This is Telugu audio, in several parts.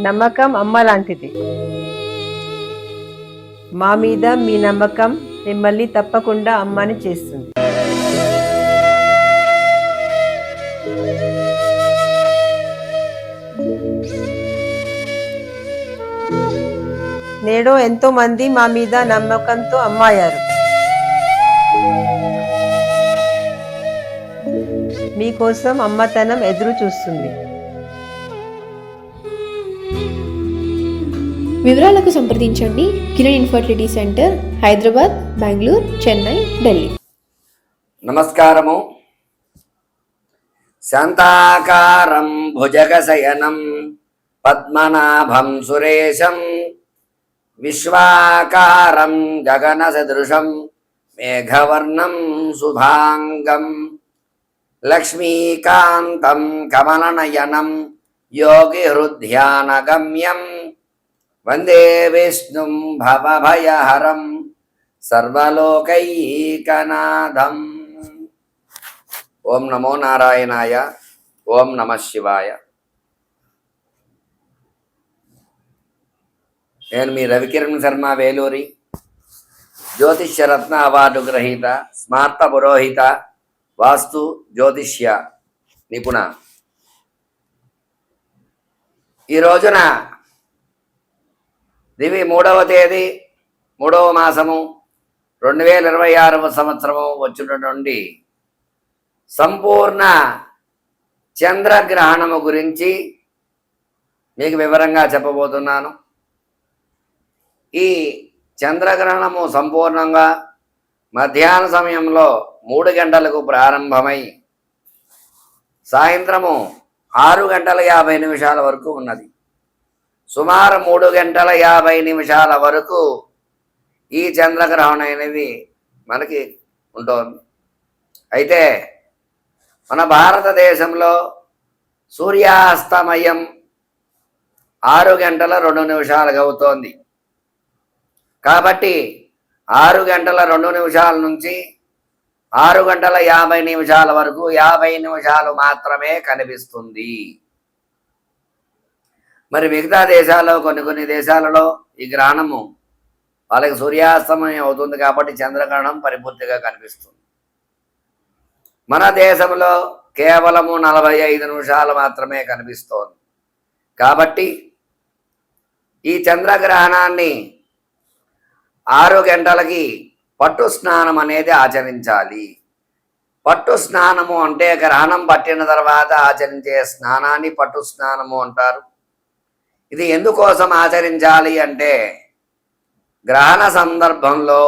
నమ్మకం అమ్మ లాంటిది. మా మీద మీ నమ్మకం మిమ్మల్ని తప్పకుండా అమ్మని చేస్తుంది. నేడు ఎంతో మంది మా మీద నమ్మకంతో అమ్మాయారు. మీకోసం అమ్మతనం ఎదురు చూస్తుంది. వివరాలకు సంప్రదించండి. Kiran infertility centre, Hyderabad, Bengaluru, Chennai, Delhi. నమస్కారము. శాంతాకారం భుజగశయనం పద్మనాభం సురేశం విశ్వాకారం గగన సదృశం మేఘవర్ణం శుభాంగం లక్ష్మీకాంతం కమలనయనం యోగిహృద్ధ్యానగమ్యం వందే విష్ణుం భవభయహరం సర్వలోకైకనాథం. ఓం నమో నారాయణాయ. ఓం నమః శివాయ. నేను మీ రవికిరణ్ శర్మ వేలూరి, జ్యోతిష్యరత్న అవార్డు గ్రహీత, స్మార్త పురోహిత, వాస్తు జ్యోతిష్య నిపుణ. ఈ రోజున దివి 3వ తేదీ 3వ మాసము 2026వ సంవత్సరము వచ్చినటువంటి సంపూర్ణ చంద్రగ్రహణము గురించి మీకు వివరంగా చెప్పబోతున్నాను. ఈ చంద్రగ్రహణము సంపూర్ణంగా మధ్యాహ్న సమయంలో 3 గంటలకు ప్రారంభమై సాయంత్రము 6 గంటల 50 నిమిషాల వరకు ఉన్నది. సుమారు 3 గంటల 50 నిమిషాల వరకు ఈ చంద్రగ్రహణం అనేది మనకి ఉంటుంది. అయితే మన భారతదేశంలో సూర్యాస్తమయం 6 గంటల 2 నిమిషాలుగా అవుతోంది. కాబట్టి 6 గంటల 2 నిమిషాల నుంచి 6 గంటల 50 నిమిషాల వరకు 50 నిమిషాలు మాత్రమే కనిపిస్తుంది. మరి మిగతా దేశాల్లో కొన్ని దేశాలలో ఈ గ్రహణము వాళ్ళకి సూర్యాస్తమయం అవుతుంది కాబట్టి చంద్రగ్రహణం పరిపూర్తిగా కనిపిస్తుంది. మన దేశంలో కేవలము 45 నిమిషాలు మాత్రమే కనిపిస్తోంది. కాబట్టి ఈ చంద్రగ్రహణాన్ని 6 గంటలకి పట్టు స్నానం అనేది ఆచరించాలి. పట్టు స్నానము అంటే గ్రహణం పట్టిన తర్వాత ఆచరించే స్నానాన్ని పట్టు స్నానము అంటారు. ఇది ఎందుకోసం ఆచరించాలి అంటే గ్రహణ సందర్భంలో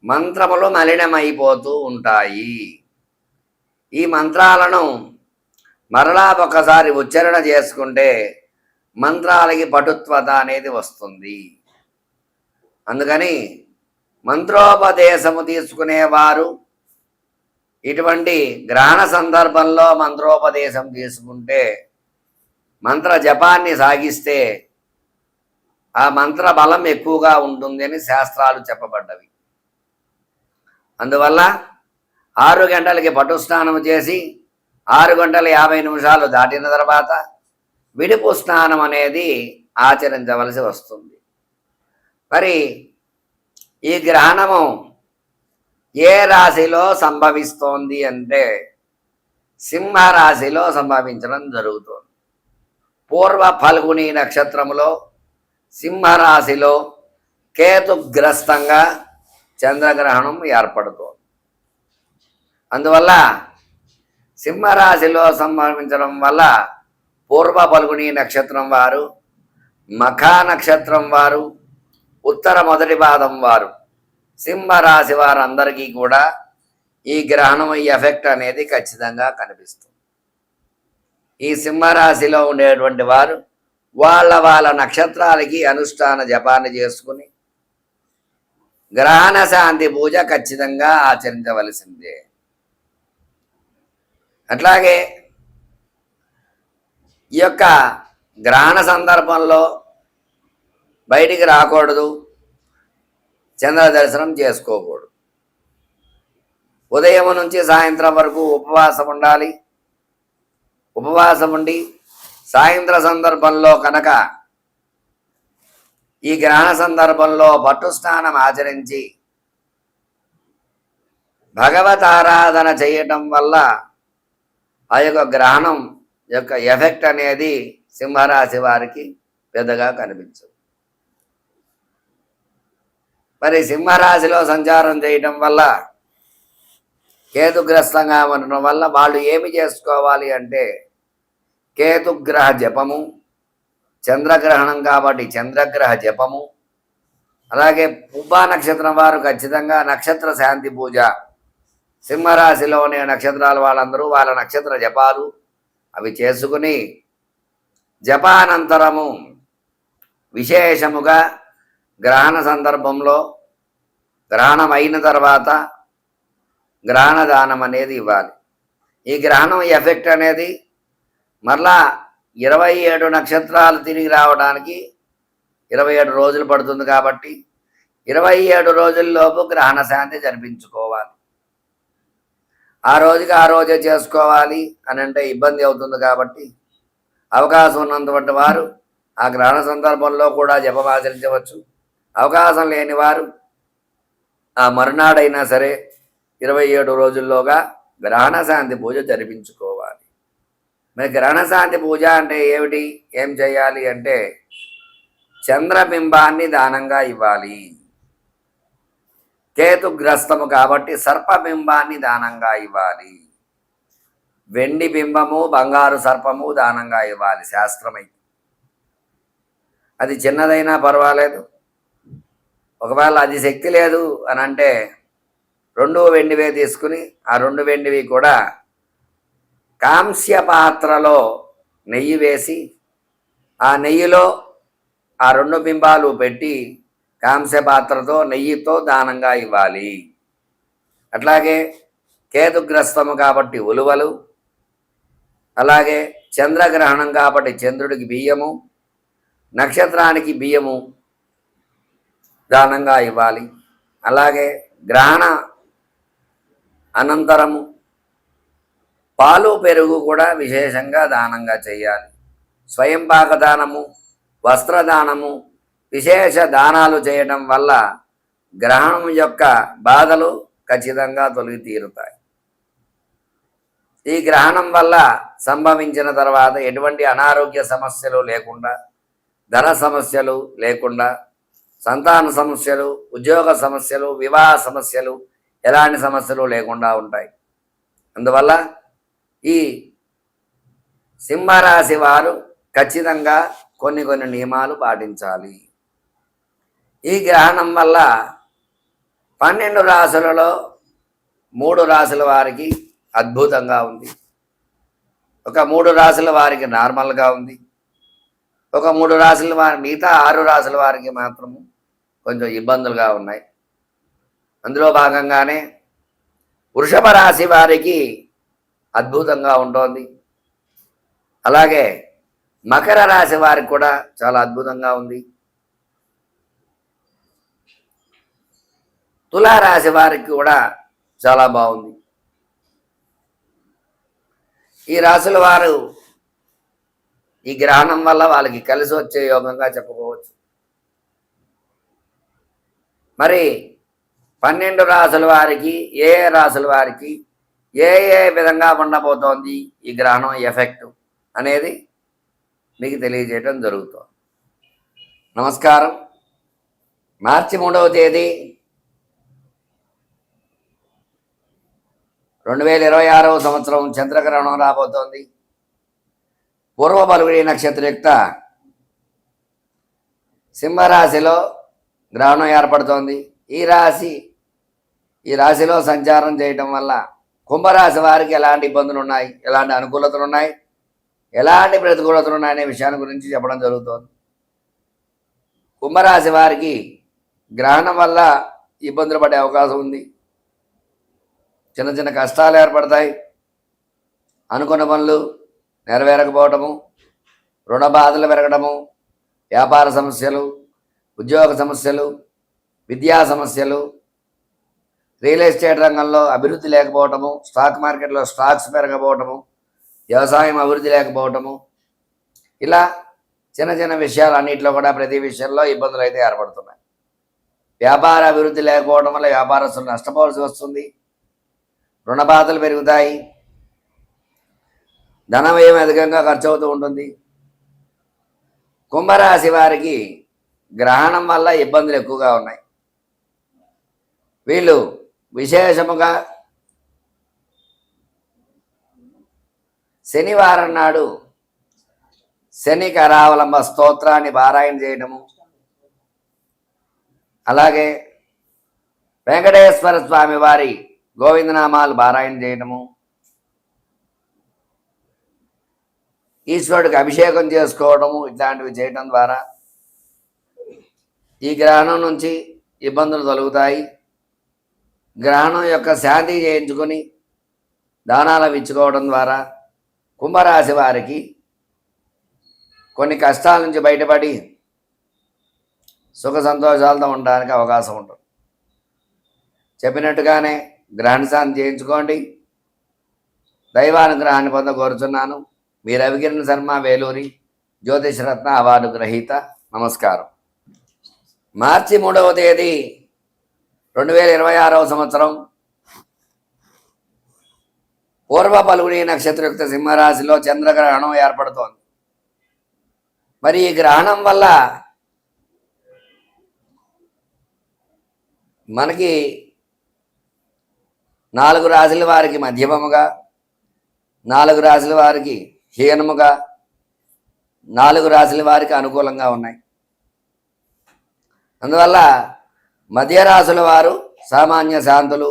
మంత్రములు మలినమైపోతూ ఉంటాయి. ఈ మంత్రాలను మరలా ఒకసారి ఉచ్చారణ చేసుకుంటే మంత్రాలకి పటుత్వత అనేది వస్తుంది. అందుకని మంత్రోపదేశము తీసుకునేవారు ఇటువంటి గ్రహణ సందర్భంలో మంత్రోపదేశం తీసుకుంటే మంత్ర జపాన్ని సాగిస్తే ఆ మంత్ర బలం ఎక్కువగా ఉంటుంది అని శాస్త్రాలు చెప్పబడ్డవి. అందువల్ల 6 గంటలకి పట్టు స్నానం చేసి 6 గంటల 50 నిమిషాలు దాటిన తర్వాత విడుపు స్నానం అనేది ఆచరించవలసి వస్తుంది. మరి ఈ గ్రహణము ఏ రాశిలో సంభవిస్తోంది అంటే సింహరాశిలో సంభవించడం జరుగుతుంది. పూర్వ ఫల్గుని నక్షత్రములో సింహరాశిలో కేతుగ్రస్తంగా చంద్రగ్రహణం ఏర్పడుతోంది. అందువల్ల సింహరాశిలో సంభవించడం వల్ల పూర్వ ఫల్గుని నక్షత్రం వారు, మఖా నక్షత్రం వారు, ఉత్తర మొదటి పాదం వారు, సింహరాశి వారందరికీ కూడా ఈ గ్రహణం ఎఫెక్ట్ అనేది ఖచ్చితంగా కనిపిస్తుంది. ఈ సింహరాశిలో ఉండేటువంటి వారు వాళ్ళ నక్షత్రాలకి అనుష్ఠాన జపాన్ని చేసుకుని గ్రహణ శాంతి పూజ ఖచ్చితంగా ఆచరించవలసిందే. అట్లాగే ఈ యొక్క గ్రహణ సందర్భంలో బయటికి రాకూడదు, చంద్ర దర్శనం చేసుకోకూడదు. ఉదయం నుంచి సాయంత్రం వరకు ఉపవాసం ఉండాలి. ఉపవాసం ఉండి సాయంత్ర సందర్భంలో కనుక ఈ గ్రహణ సందర్భంలో పట్టు స్నానం ఆచరించి భగవత్ ఆరాధన చేయటం వల్ల ఆ యొక్క గ్రహణం యొక్క ఎఫెక్ట్ అనేది సింహరాశి వారికి పెద్దగా కనిపించదు. మరి సింహరాశిలో సంచారం చేయటం వల్ల కేతుగ్రస్తంగా ఉండటం వల్ల వాళ్ళు ఏమి చేసుకోవాలి అంటే కేతుగ్రహ జపము, చంద్రగ్రహణం కాబట్టి చంద్రగ్రహ జపము, అలాగే పుబ్బా నక్షత్రం వారు ఖచ్చితంగా నక్షత్ర శాంతి పూజ, సింహరాశిలోని నక్షత్రాల వాళ్ళందరూ వాళ్ళ నక్షత్ర జపాలు అవి చేసుకుని జపానంతరము విశేషముగా గ్రహణ సందర్భంలో గ్రహణం అయిన తర్వాత గ్రహణ దానం అనేది ఇవ్వాలి. ఈ గ్రహణం ఎఫెక్ట్ అనేది మరలా 27 నక్షత్రాలు తిరిగి రావడానికి 27 రోజులు పడుతుంది కాబట్టి 27 రోజుల్లోపు గ్రహణ శాంతి జరిపించుకోవాలి. ఆ రోజుకి ఆ రోజే చేసుకోవాలి అని అంటే ఇబ్బంది అవుతుంది కాబట్టి అవకాశం ఉన్నటువంటి వారు ఆ గ్రహణ సందర్భంలో కూడా జపం ఆచరించవచ్చు. అవకాశం లేని వారు ఆ మరునాడైనా సరే 27 రోజుల్లోగా గ్రహణ శాంతి పూజ జరిపించుకోవాలి. మరి గ్రహణ శాంతి పూజ అంటే ఏమిటి, ఏం చేయాలి అంటే చంద్రబింబాన్ని దానంగా ఇవ్వాలి. కేతుగ్రస్తము కాబట్టి సర్పబింబాన్ని దానంగా ఇవ్వాలి. వెండి బింబము, బంగారు సర్పము దానంగా ఇవ్వాలి శాస్త్రమైతే. అది చిన్నదైనా పర్వాలేదు. ఒకవేళ అది శక్తి లేదు అని అంటే 2 వెండివే తీసుకుని ఆ 2 వెండివి కూడా కాంస్య పాత్రలో నెయ్యి వేసి ఆ నెయ్యిలో ఆ 2 బింబాలు పెట్టి కాంస్య పాత్రతో నెయ్యితో దానంగా ఇవ్వాలి. అట్లాగే కేతుగ్రస్తము కాబట్టి ఉలువలు, అలాగే చంద్రగ్రహణం కాబట్టి చంద్రుడికి బియ్యము, నక్షత్రానికి బియ్యము దానంగా ఇవ్వాలి. అలాగే గ్రహణ అనంతరము పాలు పెరుగు కూడా విశేషంగా దానంగా చేయాలి. స్వయం పాకదానము, వస్త్రదానము, విశేష దానాలు చేయడం వల్ల గ్రహణం యొక్క బాధలు ఖచ్చితంగా తొలగి తీరుతాయి. ఈ గ్రహణం వల్ల సంభవించిన తర్వాత ఎటువంటి అనారోగ్య సమస్యలు లేకుండా, ధన సమస్యలు లేకుండా, సంతాన సమస్యలు, ఉద్యోగ సమస్యలు, వివాహ సమస్యలు, ఎలాంటి సమస్యలు లేకుండా ఉంటాయి. అందువల్ల ఈ సింహరాశి వారు ఖచ్చితంగా కొన్ని నియమాలు పాటించాలి. ఈ గ్రహణం వల్ల 12 రాశులలో 3 రాశుల వారికి అద్భుతంగా ఉంది. ఒక 3 రాశుల వారికి నార్మల్గా ఉంది. ఒక 3 రాశుల వారి మిగతా 6 రాశుల వారికి మాత్రము కొంచెం ఇబ్బందులుగా ఉన్నాయి. అందులో భాగంగానే వృషభ రాశి వారికి అద్భుతంగా ఉంటుంది. అలాగే మకర రాశి వారికి కూడా చాలా అద్భుతంగా ఉంది. తులారాశి వారికి కూడా చాలా బాగుంది. ఈ రాశుల వారు ఈ గ్రహణం వల్ల వాళ్ళకి కలిసి వచ్చే యోగంగా చెప్పుకోవచ్చు. మరి 12 రాశుల వారికి ఏ రాశుల వారికి ఏ విధంగా ఉండబోతోంది ఈ గ్రహణం ఎఫెక్ట్ అనేది మీకు తెలియజేయడం జరుగుతుంది. నమస్కారం. మార్చి 3వ తేదీ 2026వ సంవత్సరం చంద్రగ్రహణం రాబోతోంది. పూర్వ ఫల్గుణి నక్షత్రయుక్త సింహరాశిలో గ్రహణం ఏర్పడుతోంది. ఈ రాశిలో సంచారం చేయటం వల్ల కుంభరాశి వారికి ఎలాంటి ఇబ్బందులు ఉన్నాయి, ఎలాంటి అనుకూలతలు ఉన్నాయి, ఎలాంటి ప్రతికూలతలు ఉన్నాయనే విషయాన్ని గురించి చెప్పడం జరుగుతోంది. కుంభరాశి వారికి గ్రహణం వల్ల ఇబ్బందులు పడే అవకాశం ఉంది. చిన్న కష్టాలు ఏర్పడతాయి. అనుకున్న పనులు నెరవేరకపోవటము, రుణ బాధలు పెరగడము, వ్యాపార సమస్యలు, ఉద్యోగ సమస్యలు, విద్యా సమస్యలు, రియల్ ఎస్టేట్ రంగంలో అభివృద్ధి లేకపోవటము, స్టాక్ మార్కెట్లో స్టాక్స్ పెరగకపోవటము, వ్యవసాయం అభివృద్ధి లేకపోవటము, ఇలా చిన్న చిన్న విషయాలు అన్నింటిలో కూడా ప్రతి విషయంలో ఇబ్బందులు అయితే ఏర్పడుతున్నాయి. వ్యాపార అభివృద్ధి లేకపోవడం వల్ల వ్యాపారస్తులు నష్టపోవాల్సి వస్తుంది. రుణ బాధలు పెరుగుతాయి. ధనవ్యయం అధికంగా ఖర్చు అవుతూ ఉంటుంది. కుంభరాశి వారికి గ్రహణం వల్ల ఇబ్బందులు ఎక్కువగా ఉన్నాయి. వీళ్ళు విశేషముగా శనివారం నాడు శని కరావలంబ స్తోత్రాన్ని పారాయణ చేయడము, అలాగే వెంకటేశ్వర స్వామి వారి గోవిందనామాలు పారాయణ చేయడము, ఈశ్వరుడికి అభిషేకం చేసుకోవడము, ఇట్లాంటివి చేయడం ద్వారా ఈ గ్రహణం నుంచి ఇబ్బందులు తొలగుతాయి. గ్రహణం యొక్క శాంతి చేయించుకొని దానాలు ఇచ్చుకోవడం ద్వారా కుంభరాశి వారికి కొన్ని కష్టాల నుంచి బయటపడి సుఖ సంతోషాలతో ఉండడానికి అవకాశం ఉంటుంది. చెప్పినట్టుగానే గ్రహణ శాంతి చేయించుకోండి. దైవానుగ్రహాన్ని పొందకోరుచున్నాను. మీ రవికిరణ్ శర్మ, వేలూరి, జ్యోతిషరత్న అవార్డు గ్రహీత. నమస్కారం. మార్చి 3వ తేదీ 2026వ సంవత్సరం పూర్వ పలుగుని నక్షత్రయుక్త సింహరాశిలో చంద్రగ్రహణం ఏర్పడుతోంది. మరి ఈ గ్రహణం వల్ల మనకి 4 రాశుల వారికి మధ్యమముగా, 4 రాశుల వారికి హీనముగా, 4 రాశుల వారికి అనుకూలంగా ఉన్నాయి. అందువల్ల మధ్య రాశుల వారు సామాన్య శాంతులు,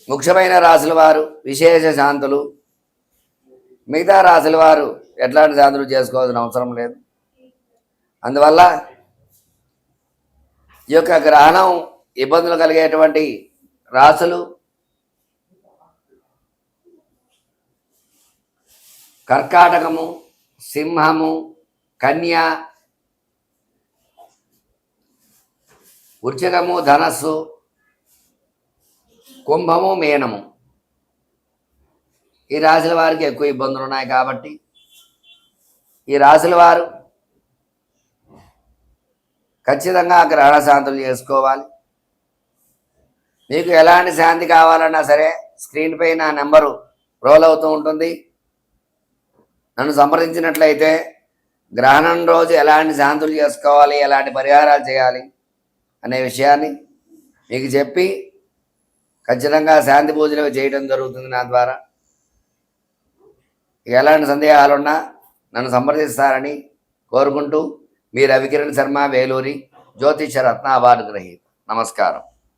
ముఖ్యమైన రాశుల వారు విశేష శాంతులు, మిగతా రాశుల వారు ఎట్లాంటి శాంతులు చేసుకోవాల్సిన అవసరం లేదు. అందువల్ల ఈ యొక్క గ్రహణం ఇబ్బందులు కలిగేటువంటి రాశులు కర్కాటకము, సింహము, కన్య, వృశ్చికము, ధనస్సు, కుంభము, మీనము. ఈ రాశుల వారికి ఎక్కువ ఇబ్బందులు ఉన్నాయి. కాబట్టి ఈ రాశుల వారు ఖచ్చితంగా గ్రహణ శాంతులు చేసుకోవాలి. మీకు ఎలాంటి శాంతి కావాలన్నా సరే స్క్రీన్ పై నా నెంబరు రోల్ అవుతూ ఉంటుంది. నన్ను సంప్రదించినట్లయితే గ్రహణం రోజు ఎలాంటి శాంతులు చేసుకోవాలి, ఎలాంటి పరిహారాలు చేయాలి అనే విషయాన్ని మీకు చెప్పి ఖచ్చితంగా శాంతి పూజలు చేయడం జరుగుతుంది నా ద్వారా. ఎలాంటి సందేహాలున్నా నన్ను సంప్రదిస్తారని కోరుకుంటూ మీ రవికిరణ్ శర్మ, వేలూరి, జ్యోతిషరత్న అవార్డు గ్రహీత. నమస్కారం.